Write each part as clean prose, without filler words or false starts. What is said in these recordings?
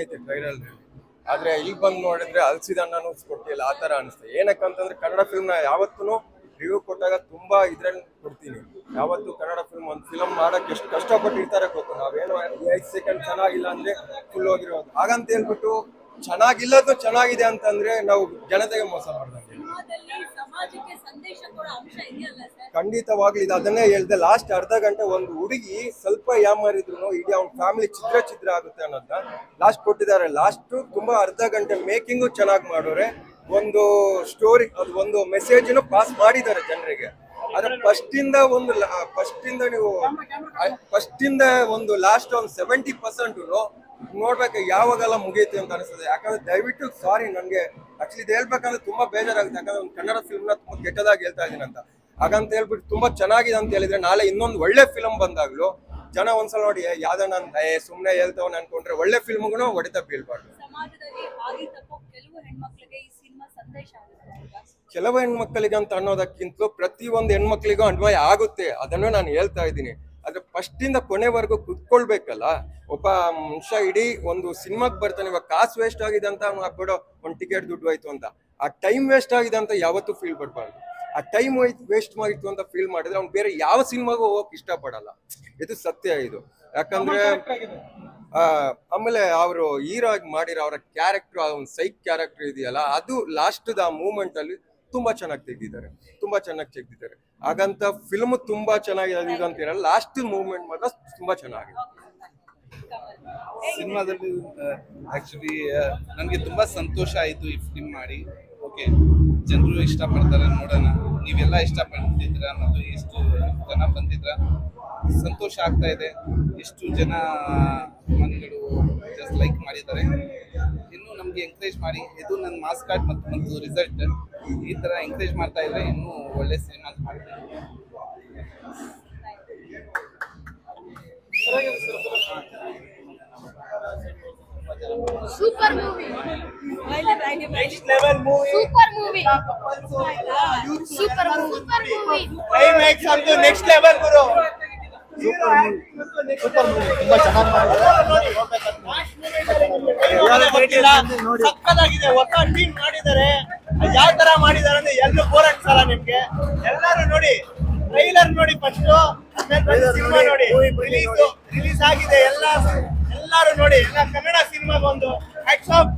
ಐತೆ ಟ್ರೈಲರ್ ಆದ್ರೆ ಇಲ್ಲಿ ಬಂದು ನೋಡಿದ್ರೆ ಅಲ್ಸಿದಣ್ಣನು ಕೊಟ್ಟಿಲ್ಲ ಆ ತರ ಅನಿಸ್ತದೆ. ಏನಕ್ಕಂತಂದ್ರೆ ಕನ್ನಡ ಫಿಲ್ಮ್ ನ ಯಾವತ್ತೂ ರಿವ್ಯೂ ಕೊಟ್ಟಾಗ ತುಂಬಾ ಇದ್ರಲ್ಲಿ ಕೊಡ್ತೀನಿ. ಯಾವತ್ತು ಕನ್ನಡ ಫಿಲ್ಮ್ ಒಂದು ಫಿಲ್ಮ್ ಮಾಡಕ್ ಎಷ್ಟು ಕಷ್ಟಪಟ್ಟಿರ್ತಾರೆ ಗೊತ್ತು. ನಾವೇನೋ 5 ಸೆಕೆಂಡ್ ಚೆನ್ನಾಗಿಲ್ಲ ಅಂದ್ರೆ ಫುಲ್ ಹೋಗಿರೋದು. ಹಾಗಂತ ಹೇಳ್ಬಿಟ್ಟು ಚೆನ್ನಾಗಿಲ್ಲದ್ದು ಚೆನ್ನಾಗಿದೆ ಅಂತಂದ್ರೆ ನಾವು ಜನತೆಗೆ ಮೋಸ ಮಾಡ್ದಂಗೆ. ಖಂಡಿತವಾಗ್ಲೂ ಇದು ಅದನ್ನೇ ಹೇಳ್ದೆ. ಲಾಸ್ಟ್ ಅರ್ಧ ಗಂಟೆ ಒಂದು ಹುಡುಗಿ ಸ್ವಲ್ಪ ಯಾಮಾರಿದ್ರು ಇಡೀ ಅವ್ನ ಫ್ಯಾಮಿಲಿ ಛಿದ್ರ ಆಗುತ್ತೆ ಅನ್ನೋದನ್ನ ಲಾಸ್ಟ್ ಕೊಟ್ಟಿದ್ದಾರೆ. ಲಾಸ್ಟ್ ತುಂಬಾ ಅರ್ಧ ಗಂಟೆ ಮೇಕಿಂಗು ಚೆನ್ನಾಗಿ ಮಾಡೋರೆ. ಒಂದು ಸ್ಟೋರಿ ಅದು ಒಂದು ಮೆಸೇಜ್ ಪಾಸ್ ಮಾಡಿದ್ದಾರೆ ಜನರಿಗೆ. ಆದ್ರೆ ಫಸ್ಟ್ ಇಂದ ನೀವು ಒಂದು ಲಾಸ್ಟ್ ಒಂದು 70% ನೋಡ್ಬೇಕು ಯಾವಾಗೆಲ್ಲ ಮುಗಿಯುತ್ತೆ ಅಂತ ಅನಿಸ್ತದೆ. ಯಾಕಂದ್ರೆ ದಯವಿಟ್ಟು ಸಾರಿ, ನನ್ಗೆ ಆಕ್ಚುಲಿ ಇದು ಹೇಳ್ಬೇಕಂದ್ರೆ ತುಂಬಾ ಬೇಜಾರಾಗುತ್ತೆ. ಯಾಕಂದ್ರೆ ಒಂದು ಕನ್ನಡ ಫಿಲ್ಮ್ ನ ತುಂಬಾ ಕೆಟ್ಟದಾಗಿ ಹೇಳ್ತಾ ಇದೀನಿ ಅಂತ. ಹಾಗಂತ ಹೇಳ್ಬಿಟ್ಟು ತುಂಬಾ ಚೆನ್ನಾಗಿದೆ ಅಂತ ಹೇಳಿದ್ರೆ ನಾಳೆ ಇನ್ನೊಂದು ಒಳ್ಳೆ ಫಿಲ್ಮ್ ಬಂದಾಗ್ಲು ಜನ ಒಂದ್ಸಲ ನೋಡಿ ಯಾವ್ದನ್ನ ಸುಮ್ನೆ ಹೇಳ್ತಾವ್ ಅನ್ಕೊಂಡ್ರೆ ಒಳ್ಳೆ ಫಿಲ್ಮ್ಗೂ ಹೊಡೆತ ಬೀಳ್ಬಾರ್ದು. ಕೆಲವು ಹೆಣ್ಮಕ್ಳಿಗೆ ಅಂತ ಅನ್ನೋದಕ್ಕಿಂತಲೂ ಪ್ರತಿಯೊಂದು ಹೆಣ್ಮಕ್ಳಿಗೂ ಅನ್ವಯ ಆಗುತ್ತೆ, ಅದನ್ನು ನಾನು ಹೇಳ್ತಾ ಇದ್ದೀನಿ. ಆದ್ರೆ ಫಸ್ಟ್ ಇಂದ ಕೊನೆವರೆಗೂ ಕುತ್ಕೊಳ್ಬೇಕಲ್ಲ. ಒಬ್ಬ ಮನುಷ್ಯ ಇಡೀ ಒಂದು ಸಿನಿಮಾಗ್ ಬರ್ತಾನೆ, ಇವಾಗ ಕಾಸು ವೇಸ್ಟ್ ಆಗಿದೆ ಅಂತ ಬಿಡೋ, ಒಂದು ಟಿಕೆಟ್ ದುಡ್ಡು ಹೋಯ್ತು ಅಂತ, ಆ ಟೈಮ್ ವೇಸ್ಟ್ ಆಗಿದೆ ಅಂತ ಯಾವತ್ತೂ ಫೀಲ್ ಪಡ್ಬಾರ್ದು. ಆ ಟೈಮ್ ವೇಸ್ಟ್ ಮಾಡಿತ್ತು ಅಂತ ಫೀಲ್ ಮಾಡಿದ್ರೆ ಅವ್ನು ಬೇರೆ ಯಾವ ಸಿನಿಮಾಗೂ ಹೋಗಕ್ ಇಷ್ಟಪಡಲ್ಲ. ಇದು ಸತ್ಯ ಇದು. ಯಾಕಂದ್ರೆ ಆಮೇಲೆ ಅವರು ಹೀರೋ ಆಗಿ ಮಾಡಿರೋ ಅವರ ಕ್ಯಾರೆಕ್ಟರ್, ಒಂದು ಸೈಕ್ ಕ್ಯಾರೆಕ್ಟರ್ ಇದೆಯಲ್ಲ, ಅದು ಲಾಸ್ಟ್ ಆ ಮೂಮೆಂಟ್ ಅಲ್ಲಿ ತುಂಬಾ ಚೆನ್ನಾಗಿ ತೆಗ್ದಿದ್ದಾರೆ. ಹಾಗಂತ ಫಿಲ್ಮ್ ತುಂಬಾ ಚೆನ್ನಾಗಿದೆ ಇದು ಅಂತ ಹೇಳಲ್ಲ, ಲಾಸ್ಟ್ ಮೂವ್ಮೆಂಟ್ ಮಾತ್ರ ತುಂಬಾ ಚೆನ್ನಾಗಿದೆ. ಸಿನಿಮಾದಲ್ಲಿ ಆಕ್ಚುಲಿ ನನಗೆ ತುಂಬಾ ಸಂತೋಷ ಆಯಿತು ಈ ಫಿಲ್ಮ್ ಮಾಡಿ. ಓಕೆ, ಜನರು ಇಷ್ಟಪಡ್ತಾರೆ, ನೋಡೋಣ. ನೀವೆಲ್ಲ ಇಷ್ಟಪಡ್ತಿದ್ರ, ಮತ್ತು ಎಷ್ಟು ಜನ ಬಂದಿದ್ರ, ಸಂತೋಷ ಆಗ್ತಾ ಇದೆ. ಎಷ್ಟು ಜನ ಅಭಿಮಾನಿಗಳು ಜಸ್ಟ್ ಲೈಕ್ ಮಾಡಿದ್ದಾರೆ. ಇನ್ನೂ ನಮಗೆ ಎಂಕರೇಜ್ ಮಾಡಿ. ಇದು ನನ್ನ ಮಾಸ್ ಕಾರ್ಡ್ ಮತ್ತು ರಿಸಲ್ಟ್. ಈ ಥರ ಎಂಕರೇಜ್ ಮಾಡ್ತಾ ಇದ್ರೆ ಇನ್ನೂ ಒಳ್ಳೆ ಸಿನಿಮಾ ಮಾಡ್ತೀನಿ. Super movie. Next level movie. Super movie. Super movie. Climax ಅಂತೂ next level ಗುರು. ಸಕ್ಕತ್ತಾಗಿದೆ. ಹೊಸ ಟೀಮ್ ಮಾಡಿದ್ದಾರೆ. ಯಾವ ತರ ಮಾಡಿದ್ದಾರೆ ಅಂದ್ರೆ ಎಲ್ಲೂ ಬೋರ್ ಅನ್ಸಲ್ಲ ನಿಮ್ಗೆ. ಎಲ್ಲರೂ ನೋಡಿ, ಟ್ರೈಲರ್ ನೋಡಿ ಫಸ್ಟ್, ಸಿನಿಮಾ ನೋಡಿ. ರಿಲೀಸ್ ಆಗಿದೆ, ಎಲ್ಲರೂ ನೋಡಿ. ಕನ್ನಡ ಸಿನಿಮಾಗೆ ಒಂದು ಹ್ಯಾಟ್ಸ್ ಆಫ್.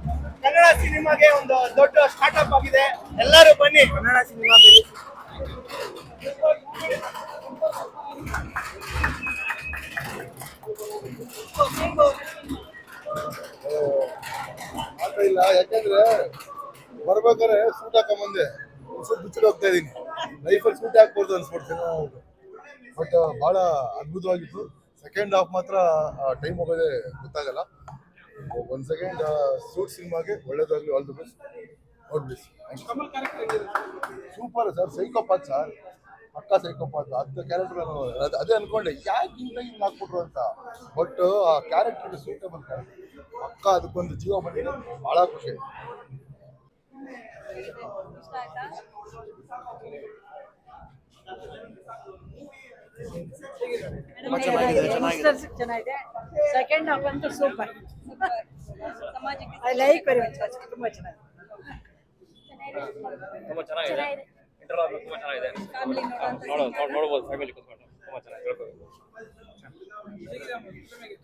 ಕನ್ನಡ ಸಿನಿಮಾಗೆ ಒಂದು ದೊಡ್ಡ ಸ್ಟಾರ್ಟ್ಅಪ್ ಆಗಿದೆ. ಎಲ್ಲರೂ ಬನ್ನಿ, ಕನ್ನಡ ಸಿನಿಮಾ ಇಲ್ಲ. ಯಾಕಂದ್ರೆ ಬರ್ಬೇಕಾದ್ರೆ ಸೂಟ್ ಹಾಕೊಂಬಂದೆ, ಸೂಟ್ ಬಿಚ್ಚಿಡ್ ಹೋಗ್ತಾ ಇದೀನಿ. ಲೈಫಲ್ಲಿ ಸೂಟ್ ಹಾಕ್ಬಾರ್ದು ಅನ್ಸ್ಬಿಡ್ತೀನಿ. ಬಟ್ ಬಹಳ ಅದ್ಭುತವಾಗಿತ್ತು. ಸೆಕೆಂಡ್ ಹಾಫ್ ಮಾತ್ರ ಟೈಮ್ ಹೋಗೋದೇ ಗೊತ್ತಾಗಲ್ಲ. 1 ಸೆಕೆಂಡ್ ಸೂಟ್ ಸಿನಿಮಾಗೆ ಒಳ್ಳೇದಾಗ್ಲಿ. All the best. Super sir. Psychopath sir, ಪಕ್ಕಾ ಸೈಕೋಪಾತ್. ಅದು ಕ್ಯಾರೆಕ್ಟರ್ ಅದೇ ಅನ್ಕೊಂಡೆ, ಯಾಕೆ ಹಿಂಗೆ ಹಾಕ್ಬಿಟ್ರು ಅಂತ. ಬಟ್ ಆ ಕ್ಯಾರೆಕ್ಟರ್ ಸೂಟೇಬಲ್ ಕ್ಯಾರೆಕ್ಟರ್, ಪಕ್ಕ ಅದಕ್ಕೊಂದು ಜೀವ ಬಂದಿದೆ. ಬಹಳ ಖುಷಿ. ಚೆನ್ನಾಗಿದೆ. ಸೆಕೆಂಡ್ ಹಾಫ್ ಅಂತೂ super. I like very much. ತುಂಬಾ ಚೆನ್ನಾಗಿದೆ.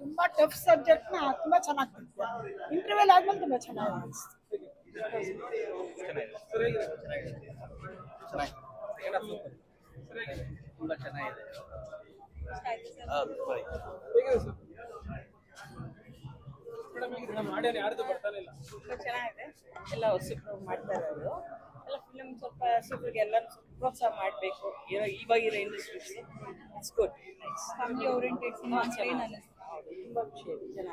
ತುಂಬಾ ಟಫ್ ಸಬ್ಜೆಕ್ಟ್ ನ ತುಂಬಾ ಚೆನ್ನಾಗಿ ಇಂಟರ್ವ್ಯೂಲ್ ಆದ್ಮೇಲೆ ತುಂಬಾ ಚೆನ್ನಾಗಿ ಚೆನ್ನಾಗಿದೆ. ಎಲ್ಲ ಹೊಸಬ್ರು ಮಾಡ್ತಾ ಇರೋದು. ಎಲ್ಲ ಫಿಲಮ್ ಸ್ವಲ್ಪ ಹೊಸಬ್ರಿಗೆ ಎಲ್ಲರೂ ಪ್ರೋತ್ಸಾಹ ಮಾಡಬೇಕು. ಇವಾಗಿರೋ industries it's good. Family oriented cinema ತುಂಬಾ ಖುಷಿ ಇದೆ.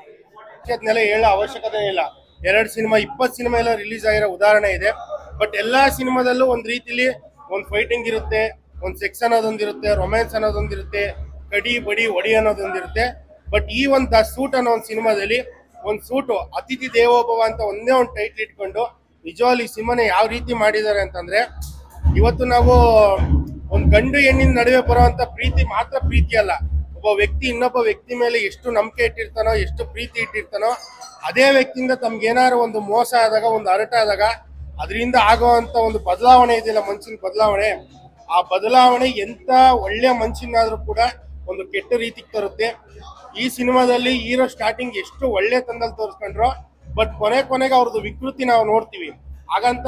ಚೆನ್ನಾಗಿದೆ. ಹೇಳೋ ಅವಶ್ಯಕತೆ ಇಲ್ಲ. 2 ಸಿನಿಮಾ 20 ಸಿನಿಮಾ ಎಲ್ಲ ರಿಲೀಸ್ ಆಗಿರೋ ಉದಾಹರಣೆ ಇದೆ. ಬಟ್ ಎಲ್ಲಾ ಸಿನಿಮಾದಲ್ಲೂ ಒಂದು ರೀತಿಲಿ ಒಂದು ಫೈಟಿಂಗ್ ಇರುತ್ತೆ, ಒಂದು ಸೆಕ್ಸ್ ಅನ್ನೋದೊಂದಿರುತ್ತೆ, ರೊಮ್ಯಾನ್ಸ್ ಅನ್ನೋದೊಂದಿರುತ್ತೆ, ಕಡಿ ಬಡಿ ಒಡಿ ಅನ್ನೋದೊಂದಿರುತ್ತೆ. ಬಟ್ ಈ ಒಂದು ದ ಸೂಟ್ ಅನ್ನೋ ಒಂದು ಸಿನಿಮಾದಲ್ಲಿ ಒಂದು ಸೂಟು ಅತಿಥಿ ದೇವೋಭವ ಅಂತ ಒಂದೇ ಒಂದು ಟೈಟ್ಲ್ ಇಟ್ಕೊಂಡು ನಿಜವಾಗ್ಲೂ ಈ ಸಿನಿಮಾನ ಯಾವ ರೀತಿ ಮಾಡಿದ್ದಾರೆ ಅಂತಂದ್ರೆ, ಇವತ್ತು ನಾವು ಒಂದು ಗಂಡು ಹೆಣ್ಣಿನ ನಡುವೆ ಬರುವಂತ ಪ್ರೀತಿ ಮಾತ್ರ ಪ್ರೀತಿ ಅಲ್ಲ, ಒಬ್ಬ ವ್ಯಕ್ತಿ ಇನ್ನೊಬ್ಬ ವ್ಯಕ್ತಿ ಮೇಲೆ ಎಷ್ಟು ನಂಬಿಕೆ ಇಟ್ಟಿರ್ತಾನೋ, ಎಷ್ಟು ಪ್ರೀತಿ ಇಟ್ಟಿರ್ತಾನೋ, ಅದೇ ವ್ಯಕ್ತಿಯಿಂದ ತಮ್ಗೇನಾದ್ರು ಒಂದು ಮೋಸ ಆದಾಗ, ಒಂದು ಅರಟ ಆದಾಗ ಅದರಿಂದ ಆಗುವಂತ ಒಂದು ಬದಲಾವಣೆ ಇದೆಯಲ್ಲ, ಮನುಷ್ಯನ ಬದಲಾವಣೆ, ಆ ಬದಲಾವಣೆ ಎಂತ ಒಳ್ಳೆ ಮನುಷ್ಯನಾದ್ರೂ ಕೂಡ ಒಂದು ಕೆಟ್ಟ ರೀತಿಗೆ ತರುತ್ತೆ. ಈ ಸಿನಿಮಾದಲ್ಲಿ ಹೀರೋ ಸ್ಟಾರ್ಟಿಂಗ್ ಎಷ್ಟು ಒಳ್ಳೆ ತಂದಲ್ಲಿ ತೋರಿಸ್ಕೊಂಡ್ರು, ಬಟ್ ಕೊನೆಗೆ ಅವ್ರದ್ದು ವಿಕೃತಿ ನಾವು ನೋಡ್ತೀವಿ. ಹಾಗಂತ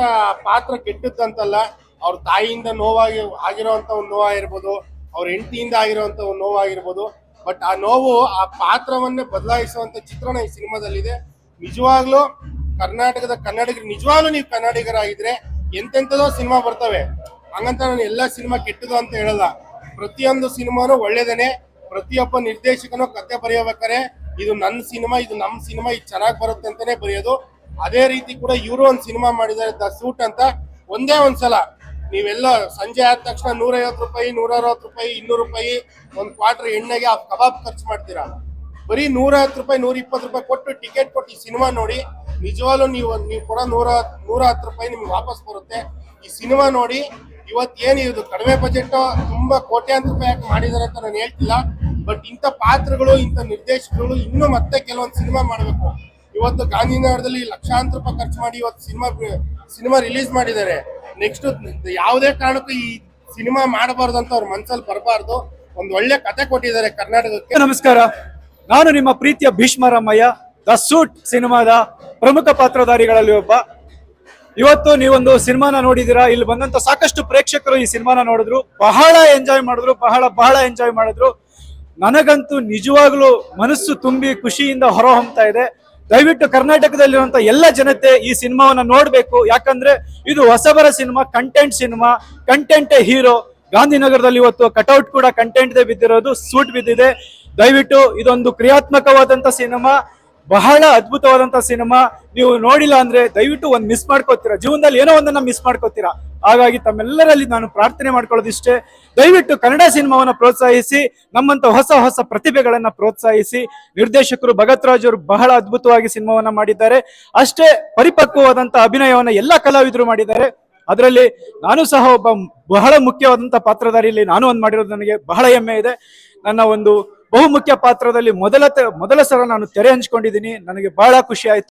ಪಾತ್ರ ಕೆಟ್ಟದಂತಲ್ಲ, ಅವ್ರ ತಾಯಿಯಿಂದ ನೋವಾಗಿ ಆಗಿರೋಂಥ ಒಂದು ನೋವಾಗಿರ್ಬೋದು, ಅವ್ರ ಹೆಂಡತಿಯಿಂದ ಆಗಿರೋಂಥ ಒಂದು ನೋವಾಗಿರ್ಬೋದು, ಬಟ್ ಆ ನೋವು ಆ ಪಾತ್ರವನ್ನೇ ಬದಲಾಯಿಸುವಂತ ಚಿತ್ರಣ ಈ ಸಿನಿಮಾದಲ್ಲಿದೆ. ನಿಜವಾಗ್ಲೂ ಕನ್ನಡಿಗರು, ನಿಜವಾಗ್ಲೂ ನೀವು ಕನ್ನಡಿಗರಾಗಿದ್ರೆ ಎಂತೆಂಥದೋ ಸಿನಿಮಾ ಬರ್ತವೆ, ಹಂಗಂತ ನಾನು ಎಲ್ಲ ಸಿನಿಮಾ ಕೆಟ್ಟದು ಅಂತ ಹೇಳಲ್ಲ. ಪ್ರತಿಯೊಂದು ಸಿನಿಮಾನು ಒಳ್ಳೇದೇನೆ. ಪ್ರತಿಯೊಬ್ಬ ನಿರ್ದೇಶಕನು ಕತೆ ಬರೆಯಬೇಕಾರೆ ಇದು ನನ್ನ ಸಿನಿಮಾ, ಇದು ನಮ್ಮ ಸಿನಿಮಾ, ಇದು ಚೆನ್ನಾಗಿ ಬರುತ್ತೆ ಅಂತಾನೆ ಬರೆಯೋದು. ಅದೇ ರೀತಿ ಕೂಡ ಇವರು ಒಂದು ಸಿನಿಮಾ ಮಾಡಿದ್ದಾರೆ, ದ ಸೂಟ್ ಅಂತ. ಒಂದೇ ಒಂದ್ಸಲ ನೀವೆಲ್ಲ ಸಂಜೆ ಆದ ತಕ್ಷಣ 150 ರೂಪಾಯಿ, 160 ರೂಪಾಯಿ, 200 ರೂಪಾಯಿ ಒಂದು ಕ್ವಾರ್ಟರ್ ಎಣ್ಣೆಗೆ ಆ ಕಬಾಬ್ ಖರ್ಚು ಮಾಡ್ತೀರಾ. ಬರೀ 110 ರೂಪಾಯಿ, 120 ರೂಪಾಯಿ ಕೊಟ್ಟು ಟಿಕೆಟ್ ಕೊಟ್ಟು ಈ ಸಿನಿಮಾ ನೋಡಿ. ನಿಜವಾಗ್ಲೂ ನೀವು ಕೊಡೋ 110 ರೂಪಾಯಿ ನಿಮ್ಗೆ ವಾಪಸ್ ಬರುತ್ತೆ. ಈ ಸಿನಿಮಾ ನೋಡಿ. ಇವತ್ತೇನು ಇದು ಕಡಿಮೆ ಬಜೆಟ್ ತುಂಬಾ ಕೋಟ್ಯಾಂತರ ರೂಪಾಯಿ ಯಾಕೆ ಮಾಡಿದಾರೆ ಅಂತ ನಾನು ಹೇಳ್ತಿಲ್ಲ, ಬಟ್ ಇಂಥ ಪಾತ್ರಗಳು, ಇಂಥ ನಿರ್ದೇಶಕರು ಇನ್ನೂ ಮತ್ತೆ ಕೆಲವೊಂದು ಸಿನಿಮಾ ಮಾಡಬೇಕು. ಇವತ್ತು ಗಾಂಧಿನಗರದಲ್ಲಿ ಲಕ್ಷಾಂತರ ರೂಪಾಯಿ ಖರ್ಚು ಮಾಡಿ ಇವತ್ತು ಸಿನಿಮಾ ರಿಲೀಸ್ ಮಾಡಿದ್ದಾರೆ. ನೆಕ್ಸ್ಟ್ ಯಾವುದೇ ಕಾರಣಕ್ಕೂ ಈ ಸಿನಿಮಾ ಮಾಡಬಾರ್ದು ಅಂತ ಅವ್ರ ಮನಸ್ಸಲ್ಲಿ ಬರಬಾರ್ದು. ಒಂದು ಒಳ್ಳೆ ಕತೆ ಕೊಟ್ಟಿದ್ದಾರೆ ಕರ್ನಾಟಕಕ್ಕೆ. ನಮಸ್ಕಾರ, ನಾನು ನಿಮ್ಮ ಪ್ರೀತಿಯ ಭೀಷ್ಮರಾಮಯ್ಯ, ದ ಸೂಟ್ ಸಿನಿಮಾದ ಪ್ರಮುಖ ಪಾತ್ರಧಾರಿಗಳಲ್ಲಿ ಒಬ್ಬ. ಇವತ್ತು ನೀವೊಂದು ಸಿನಿಮಾನ ನೋಡಿದೀರಾ. ಇಲ್ಲಿ ಬಂದಂತ ಸಾಕಷ್ಟು ಪ್ರೇಕ್ಷಕರು ಈ ಸಿನಿಮಾನ ನೋಡಿದ್ರು, ಬಹಳ ಎಂಜಾಯ್ ಮಾಡಿದ್ರು, ಬಹಳ ಎಂಜಾಯ್ ಮಾಡಿದ್ರು. ನನಗಂತೂ ನಿಜವಾಗ್ಲೂ ಮನಸ್ಸು ತುಂಬಿ ಖುಷಿಯಿಂದ ಹೊರಹೊಮ್ತಾ ಇದೆ. ದಯವಿಟ್ಟು ಕರ್ನಾಟಕದಲ್ಲಿರುವಂತ ಎಲ್ಲ ಜನತೆ ಈ ಸಿನಿಮಾವನ್ನ ನೋಡ್ಬೇಕು. ಯಾಕಂದ್ರೆ ಇದು ಹೊಸಬರ ಸಿನಿಮಾ, ಕಂಟೆಂಟೇ ಹೀರೋ. ಗಾಂಧಿನಗರದಲ್ಲಿ ಇವತ್ತು ಕಟೌಟ್ ಕೂಡ ಕಂಟೆಂಟ್ ಬಿದ್ದಿರೋದು, ಸೂಟ್ ಬಿದ್ದಿದೆ. ದಯವಿಟ್ಟು ಇದೊಂದು ಕ್ರಿಯಾತ್ಮಕವಾದಂತ ಸಿನಿಮಾ, ಬಹಳ ಅದ್ಭುತವಾದಂತ ಸಿನಿಮಾ. ನೀವು ನೋಡಿಲ್ಲ ಅಂದ್ರೆ ದಯವಿಟ್ಟು ಒಂದು ಮಿಸ್ ಮಾಡ್ಕೋತೀರಾ, ಜೀವನದಲ್ಲಿ ಏನೋ ಒಂದನ್ನ ಮಿಸ್ ಮಾಡ್ಕೋತೀರಾ. ಹಾಗಾಗಿ ತಮ್ಮೆಲ್ಲರಲ್ಲಿ ನಾನು ಪ್ರಾರ್ಥನೆ ಮಾಡ್ಕೊಳ್ಳೋದಿಷ್ಟೇ, ದಯವಿಟ್ಟು ಕನ್ನಡ ಸಿನಿಮಾವನ್ನ ಪ್ರೋತ್ಸಾಹಿಸಿ, ನಮ್ಮಂತ ಹೊಸ ಪ್ರತಿಭೆಗಳನ್ನ ಪ್ರೋತ್ಸಾಹಿಸಿ. ನಿರ್ದೇಶಕರು ಭಗತ್ ರಾಜ್ ಅವರು ಬಹಳ ಅದ್ಭುತವಾಗಿ ಸಿನಿಮಾವನ್ನ ಮಾಡಿದ್ದಾರೆ. ಅಷ್ಟೇ ಪರಿಪಕ್ವವಾದಂತ ಅಭಿನಯವನ್ನ ಎಲ್ಲಾ ಕಲಾವಿದರು ಮಾಡಿದ್ದಾರೆ. ಅದರಲ್ಲಿ ನಾನು ಸಹ ಒಬ್ಬ ಬಹಳ ಮುಖ್ಯವಾದಂತ ಪಾತ್ರಧಾರಿಯಲ್ಲಿ ನಾನು ಒಂದು ಮಾಡಿರೋದು ನನಗೆ ಬಹಳ ಹೆಮ್ಮೆ ಇದೆ. ನನ್ನ ಒಂದು ಬಹುಮುಖ್ಯ ಪಾತ್ರದಲ್ಲಿ ಮೊದಲ ಸಲ ನಾನು ತೆರೆ ಹಂಚ್ಕೊಂಡಿದ್ದೀನಿ. ನನಗೆ ಬಹಳ ಖುಷಿ ಆಯ್ತು.